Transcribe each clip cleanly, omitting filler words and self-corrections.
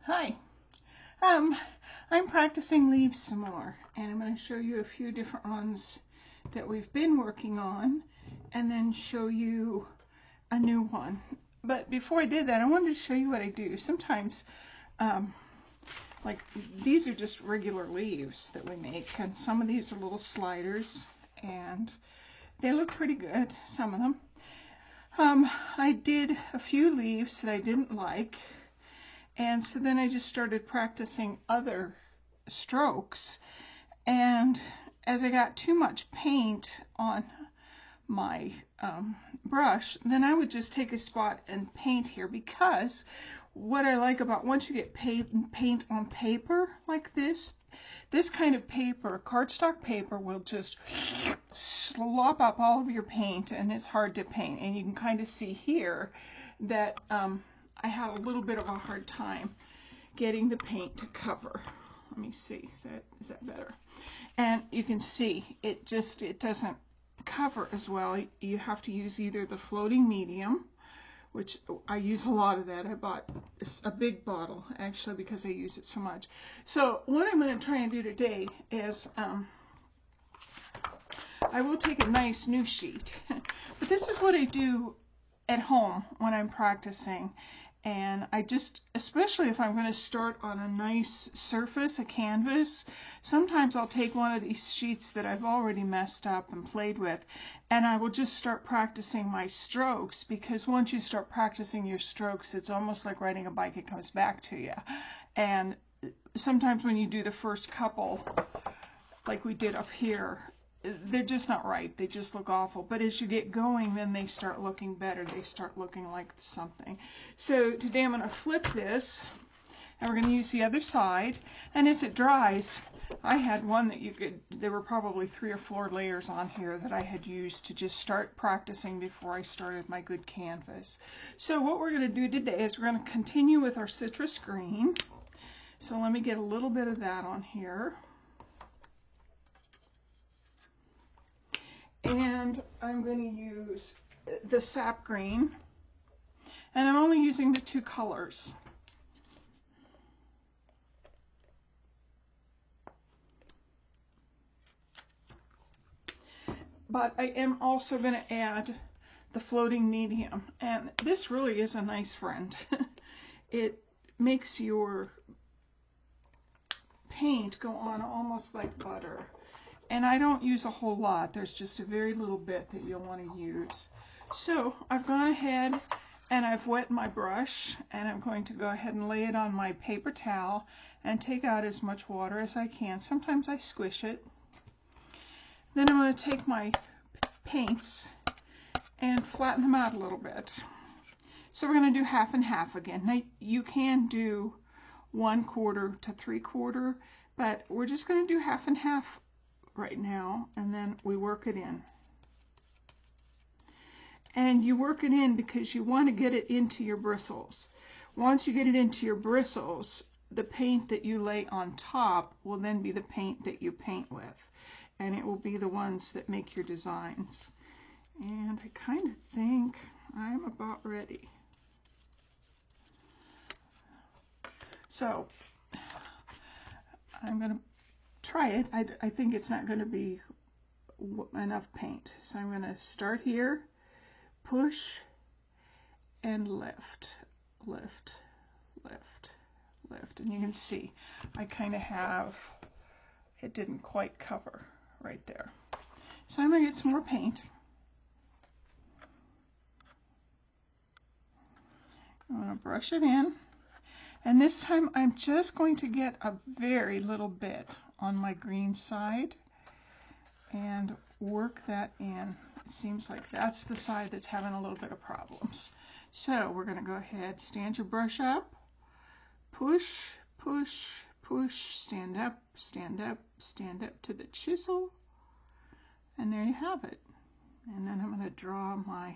Hi. Um, I'm practicing leaves some more, and I'm going to show you a few different ones that we've been working on, and then show you a new one. But before I did that, I wanted to show you what I do. Sometimes, like these are just regular leaves that we make, and some of these are little sliders, and they look pretty good, some of them. I did a few leaves that I didn't like. And so then I just started practicing other strokes. And as I got too much paint on my brush, then I would just take a spot and paint here, because what I like about once you get paint on paper like this kind of paper, cardstock paper, will just slop up all of your paint, and it's hard to paint. And you can kind of see here that I had a little bit of a hard time getting the paint to cover. Let me see, is that better? And you can see it doesn't cover as well. You have to use either the floating medium, which I use a lot of that. I bought a big bottle actually because I use it so much. So what I'm going to try and do today is I will take a nice new sheet, but this is what I do at home when I'm practicing. And I just, especially if I'm going to start on a nice surface, a canvas, sometimes I'll take one of these sheets that I've already messed up and played with, and I will just start practicing my strokes, because once you start practicing your strokes, it's almost like riding a bike. It comes back to you. And sometimes when you do the first couple, like we did up here, they're just not right. They just look awful. But as you get going, then they start looking better. They start looking like something. So today I'm going to flip this, and we're going to use the other side. And as it dries, I had one that there were probably 3 or 4 layers on here that I had used to just start practicing before I started my good canvas. So what we're going to do today is we're going to continue with our citrus green. So let me get a little bit of that on here. And I'm going to use the sap green, and I'm only using the 2 colors. But I am also going to add the floating medium, and this really is a nice friend. It makes your paint go on almost like butter. And I don't use a whole lot. There's just a very little bit that you'll want to use. So I've gone ahead and I've wet my brush, and I'm going to go ahead and lay it on my paper towel and take out as much water as I can. Sometimes I squish it. Then I'm going to take my paints and flatten them out a little bit. So we're going to do half and half again. Now you can do 1/4 to 3/4, but we're just going to do half and half right now, and then we work it in. And you work it in because you want to get it into your bristles. Once you get it into your bristles, the paint that you lay on top will then be the paint that you paint with, and it will be the ones that make your designs. And I kind of think I'm about ready. So I'm going to try it. I think it's not going to be enough paint. So I'm going to start here, push, and lift, lift, lift, lift. And you can see I kind of have, it didn't quite cover right there. So I'm going to get some more paint. I'm going to brush it in. And this time I'm just going to get a very little bit on my green side and work that in. It seems like that's the side that's having a little bit of problems. So we're going to go ahead, stand your brush up, push, push, push, stand up, stand up, stand up to the chisel, and there you have it. And then I'm going to draw my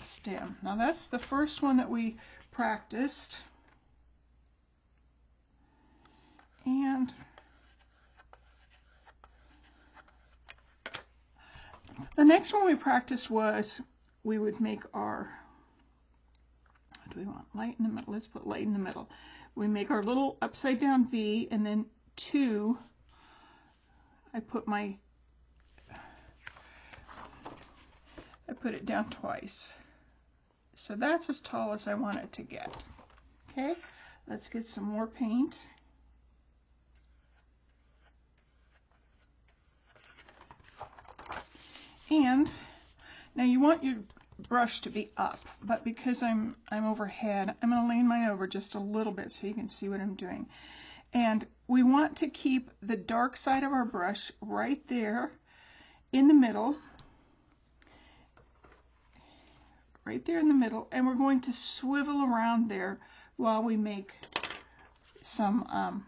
stem. Now that's the first one that we practiced. And the next one we practiced was we would make our, what do we want? Light in the middle. Let's put light in the middle. we make our little upside down V, and then 2, I put it down twice. So that's as tall as I want it to get. Okay, let's get some more paint. And now you want your brush to be up, but because I'm overhead, I'm going to lean mine over just a little bit so you can see what I'm doing. And we want to keep the dark side of our brush right there in the middle. Right there in the middle, and we're going to swivel around there while we make some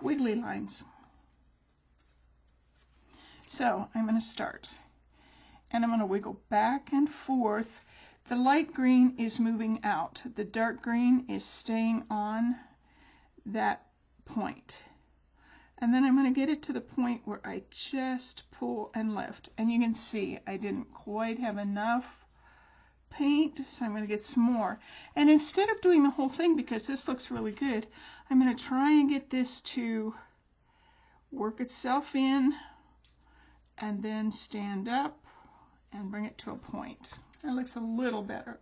wiggly lines. So I'm going to start, and I'm going to wiggle back and forth. The light green is moving out. The dark green is staying on that point. And then I'm going to get it to the point where I just pull and lift. And you can see I didn't quite have enough paint, so I'm going to get some more. And instead of doing the whole thing, because this looks really good, I'm going to try and get this to work itself in and then stand up and bring it to a point. That looks a little better.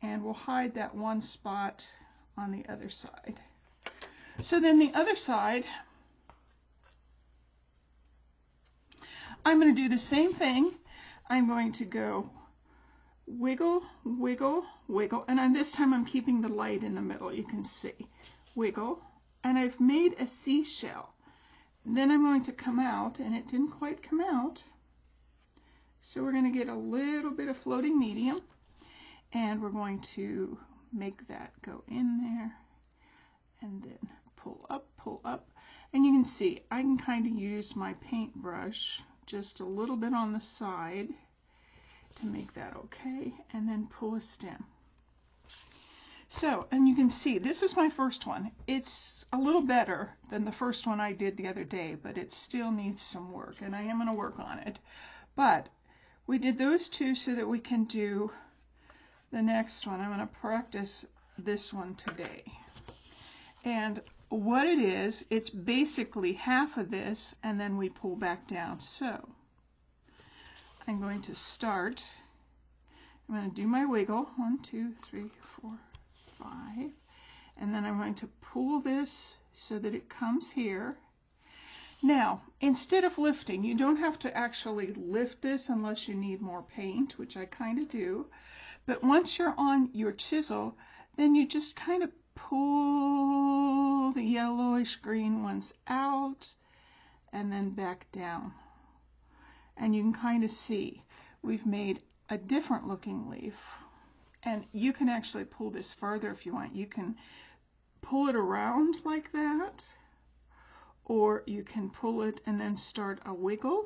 And we'll hide that one spot on the other side. So then the other side, I'm going to do the same thing. I'm going to go wiggle, wiggle, wiggle, and this time I'm keeping the light in the middle, you can see. Wiggle, and I've made a seashell. Then I'm going to come out, and it didn't quite come out, so we're going to get a little bit of floating medium, and we're going to make that go in there, and then pull up, and you can see I can kind of use my paintbrush just a little bit on the side to make that okay, and then pull a stem. So, and you can see this is my first one. It's a little better than the first one I did the other day, but it still needs some work, and I am going to work on it. But we did those two so that we can do the next one. I'm going to practice this one today. And what it is, it's basically half of this, and then we pull back down. So I'm going to start. I'm going to do my wiggle. 1, 2, 3, 4, 5. And then I'm going to pull this so that it comes here. Now, instead of lifting, you don't have to actually lift this unless you need more paint, which I kind of do. But once you're on your chisel, then you just kind of pull the yellowish green ones out and then back down. And you can kind of see we've made a different looking leaf. And you can actually pull this farther if you want. You can pull it around like that, or you can pull it and then start a wiggle.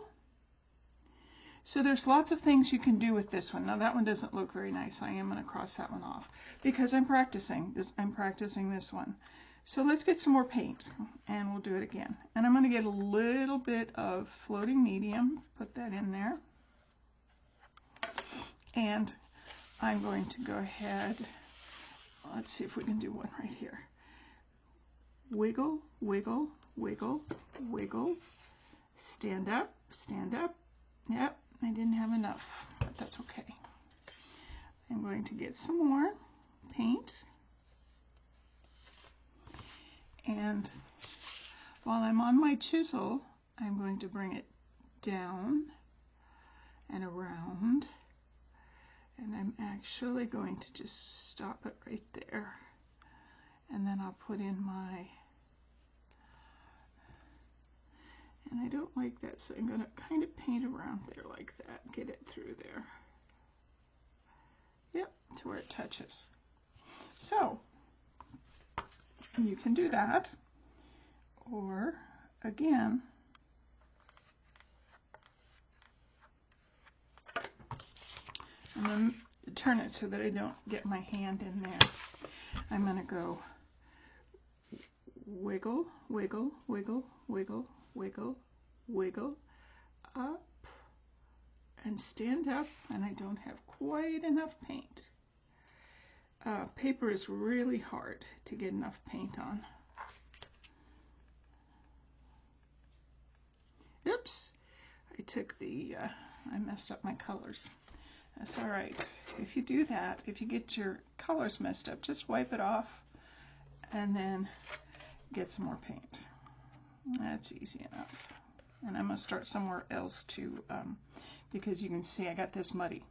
So there's lots of things you can do with this one. Now that one doesn't look very nice. I am going to cross that one off because I'm practicing this. I'm practicing this one. So let's get some more paint and we'll do it again. And I'm going to get a little bit of floating medium, put that in there. And I'm going to go ahead, let's see if we can do one right here. Wiggle, wiggle, wiggle, wiggle, stand up, stand up. Yep, I didn't have enough, but that's okay. I'm going to get some more paint. And while I'm on my chisel, I'm going to bring it down and around. And I'm actually going to just stop it right there. And then I'll put in my, and I don't like that, so I'm going to kind of paint around there like that, get it through there. Yep, to where it touches. So, you can do that, or again, I'm going to turn it so that I don't get my hand in there. I'm going to go wiggle, wiggle, wiggle, wiggle, wiggle, wiggle, up, and stand up, and I don't have quite enough paint. paper is really hard to get enough paint on. Oops, I messed up my colors. That's all right. If you do that, if you get your colors messed up, just wipe it off and then get some more paint. That's easy enough. And I'm going to start somewhere else too, because you can see I got this muddy.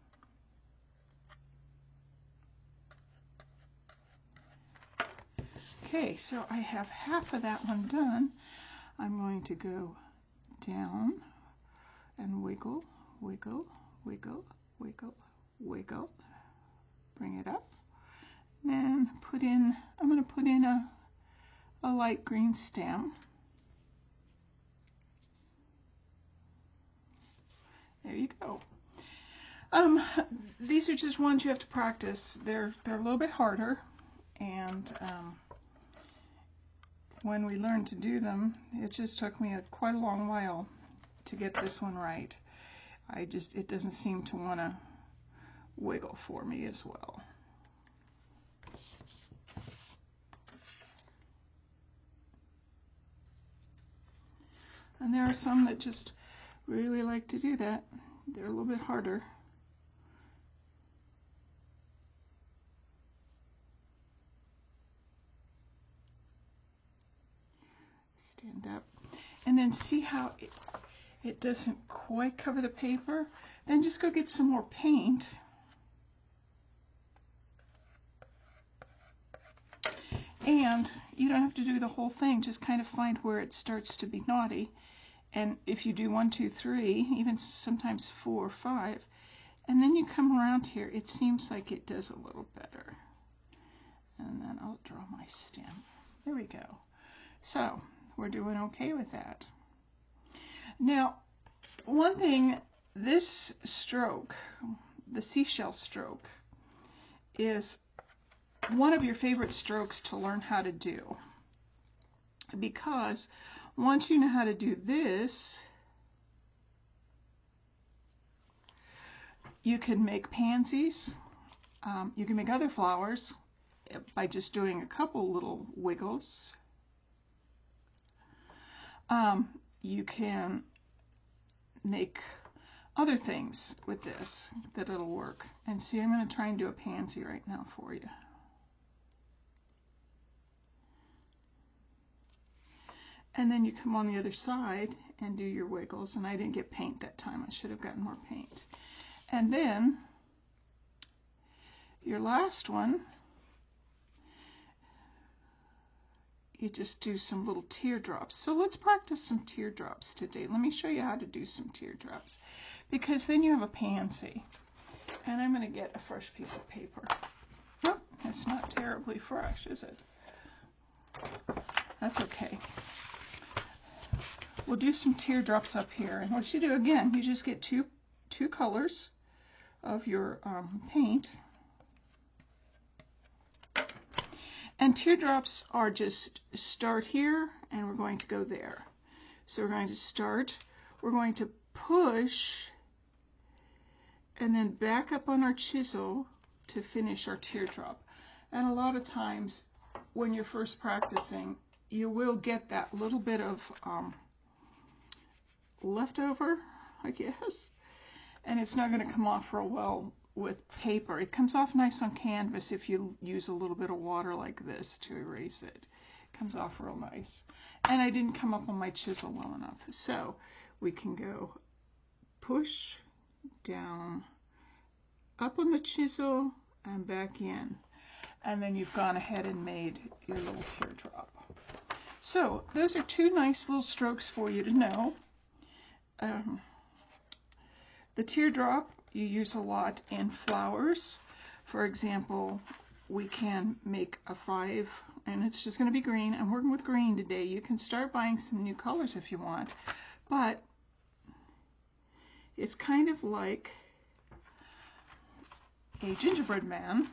Okay, so I have half of that one done. I'm going to go down and wiggle, wiggle, wiggle, wiggle, wiggle. Bring it up and I'm going to put in a light green stem. There you go. These are just ones you have to practice. They're a little bit harder, and when we learned to do them, it just took me quite a long while to get this one right. It doesn't seem to want to wiggle for me as well. And there are some that just really like to do that. They're a little bit harder. Stand up. And then see how it doesn't quite cover the paper? Then just go get some more paint. And you don't have to do the whole thing, just kind of find where it starts to be naughty. And if you do 1, 2, 3, even sometimes 4 or 5, and then you come around here, it seems like it does a little better. And then I'll draw my stem. There we go. So we're doing okay with that. Now, one thing, this stroke, the seashell stroke, is one of your favorite strokes to learn how to do, because once you know how to do this, you can make pansies, you can make other flowers by just doing a couple little wiggles. You can make other things with this that it'll work. And see, I'm going to try and do a pansy right now for you. And then you come on the other side and do your wiggles. And I didn't get paint that time. I should have gotten more paint. And then your last one, you just do some little teardrops. So let's practice some teardrops today. Let me show you how to do some teardrops, because then you have a pansy. And I'm going to get a fresh piece of paper. Oh, it's not terribly fresh, is it? That's okay. We'll do some teardrops up here. And what you do, again, you just get two colors of your paint. And teardrops are just start here, and we're going to go there. So we're going to start, we're going to push, and then back up on our chisel to finish our teardrop. And a lot of times, when you're first practicing, you will get that little bit of leftover, I guess. And it's not going to come off real well with paper. It comes off nice on canvas if you use a little bit of water like this to erase it. It comes off real nice. And I didn't come up on my chisel well enough. So we can go push, down, up on the chisel, and back in. And then you've gone ahead and made your little teardrop. So those are two nice little strokes for you to know. The teardrop you use a lot in flowers. For example, we can make a 5, and it's just going to be green. I'm working with green today. You can start buying some new colors if you want, but it's kind of like a gingerbread man.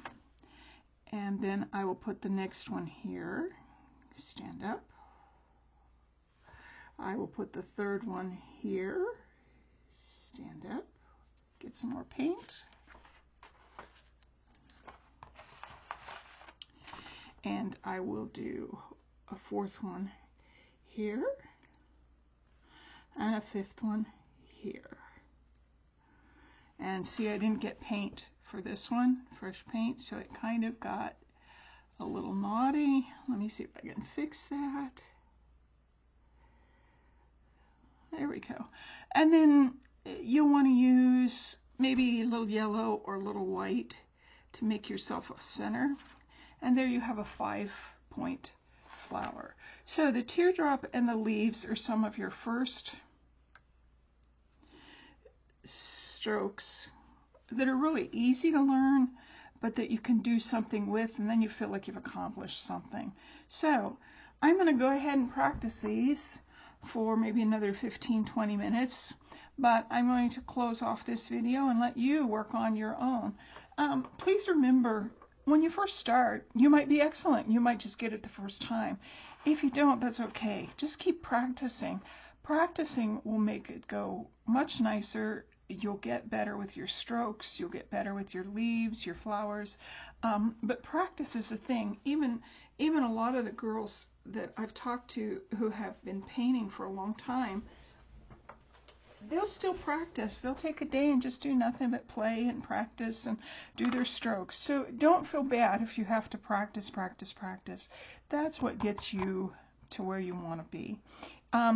And then I will put the next one here. Stand up. I will put the third one here. Stand up. Get some more paint. and I will do a fourth one here and a fifth one here. And see, I didn't get paint for this one, fresh paint, so it kind of got a little naughty. Let me see if I can fix that. There we go. And then you'll want to use maybe a little yellow or a little white to make yourself a center. And there you have a 5-point flower. So the teardrop and the leaves are some of your first strokes that are really easy to learn, but that you can do something with, and then you feel like you've accomplished something. So I'm going to go ahead and practice these for maybe another 15-20 minutes, but I'm going to close off this video and let you work on your own. Please remember, when you first start, you might be excellent. You might just get it the first time. If you don't, that's okay. Just keep practicing. Practicing will make it go much nicer. You'll get better with your strokes. You'll get better with your leaves, your flowers. But practice is a thing. Even a lot of the girls that I've talked to who have been painting for a long time, they'll still practice. They'll take a day and just do nothing but play and practice and do their strokes. So don't feel bad if you have to practice, practice, practice. That's what gets you to where you want to be.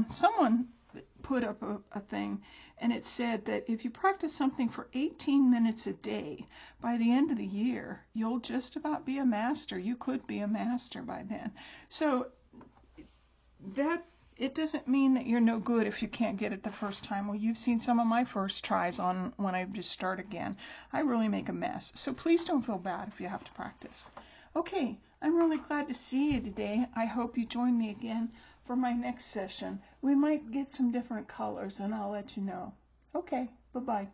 Someone put up a thing, and it said that if you practice something for 18 minutes a day, by the end of the year, you'll just about be a master. You could be a master by then. So that it doesn't mean that you're no good if you can't get it the first time. Well, you've seen some of my first tries on when I just start again. I really make a mess. So please don't feel bad if you have to practice. Okay, I'm really glad to see you today. I hope you join me again for my next session. We might get some different colors, and I'll let you know. Okay, bye-bye.